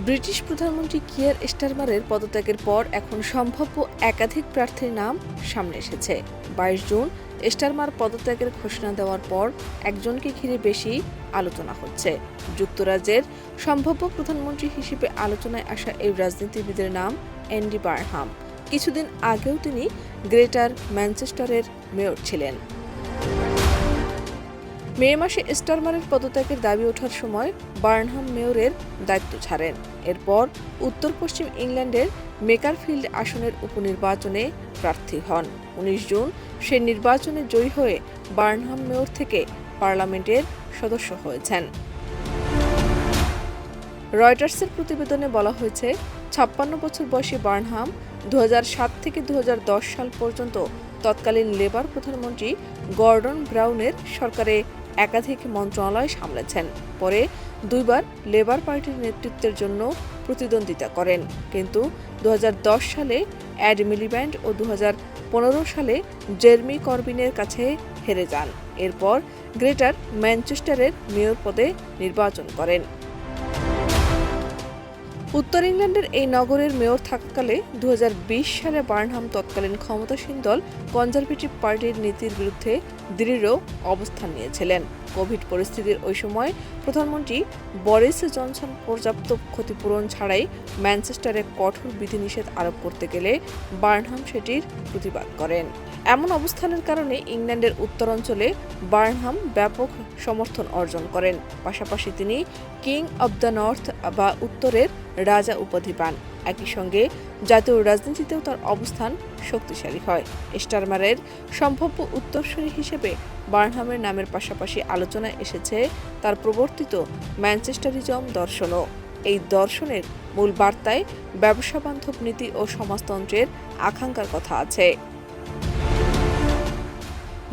British প্রধানমন্ত্রী কিয়ার স্টারমারের পদত্যাগের পর এখন সম্ভাব্য একাধিক প্রার্থীর নাম সামনে এসেছে। ২২ জুন স্টারমার পদত্যাগের ঘোষণা দেওয়ার পর একজনকে ঘিরে বেশি আলোচনা হচ্ছে। যুক্তরাজ্যের সম্ভাব্য প্রধানমন্ত্রী হিসেবে আলোচনায় আসা এই রাজনীতিবিদের নাম অ্যান্ডি বারহাম। কিছুদিন আগেও তিনি গ্রেটার ম্যানচেস্টারের মেয়র ছিলেন। মে মাসে স্টারমারের পদত্যাগের দাবি ওঠার সময় বার্নহাম মেয়রের দায়িত্ব ছাড়েন। এরপর উত্তর পশ্চিম ইংল্যান্ডের মেকারফিল্ড আসনের উপনির্বাচনে প্রার্থী হন। ১৯ জুন সে নির্বাচনে জয়ী হয়ে বার্নহাম মেয়র থেকে পার্লামেন্টের সদস্য হয়েছেন। রয়টার্সের প্রতিবেদনে বলা হয়েছে, ৫৬ বছর বয়সী বার্নহাম ২০০৭ থেকে ২০১০ সাল পর্যন্ত তৎকালীন লেবার প্রধানমন্ত্রী গর্ডন ব্রাউনের সরকারে একাধিক মন্ত্রণালয় সামলেছেন। পরে দুইবার লেবার পার্টির নেতৃত্বের জন্য প্রতিদ্বন্দ্বিতা করেন, কিন্তু ২০১০ সালে এড মিলিব্যান্ড ও ২০১৫ সালে জেরেমি করবিনের কাছে হেরে যান। এরপর গ্রেটার ম্যানচেস্টারের মেয়র পদে নির্বাচন করেন। উত্তর ইংল্যান্ডের এই নগরের মেয়র থাকাকালে ২০২০ সালে বার্নহাম তৎকালীন ক্ষমতাসীন দল কনজারভেটিভ পার্টির নীতির বিরুদ্ধে দৃঢ় অবস্থান নিয়েছিলেন। কোভিড পরিস্থিতির ওই সময় প্রধানমন্ত্রী বরিস জনসন পর্যাপ্ত ক্ষতিপূরণ ছাড়াই ম্যানচেস্টারে কঠোর বিধিনিষেধ আরোপ করতে গেলে বার্নহাম সেটির প্রতিবাদ করেন। এমন অবস্থানের কারণে ইংল্যান্ডের উত্তরাঞ্চলে বার্নহাম ব্যাপক সমর্থন অর্জন করেন। পাশাপাশি তিনি কিং অব দ্য নর্থ বা উত্তরের রাজা উপাধি পান। একই সঙ্গে জাতীয় রাজনীতিতেও তার অবস্থান শক্তিশালী হয়। স্টারমারের সম্ভাব্য উত্তরসূরি হিসেবে বার্নহামের নামের পাশাপাশি আলোচনায় এসেছে তার প্রবর্তিত ম্যানচেস্টারিজম দর্শনও। এই দর্শনের মূল বার্তায় ব্যবসা বান্ধব নীতি ও সমাজতন্ত্রের আকাঙ্ক্ষার কথা আছে।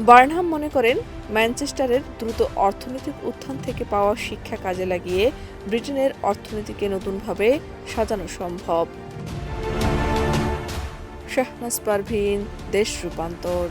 বার্নহাম মনে করেন, ম্যানচেস্টারের দ্রুত অর্থনৈতিক উত্থান থেকে পাওয়া শিক্ষা কাজে লাগিয়ে ব্রিটেনের অর্থনীতিকে নতুনভাবে সাজানো সম্ভব। শাহনাজ পারভীন, দেশ রূপান্তর।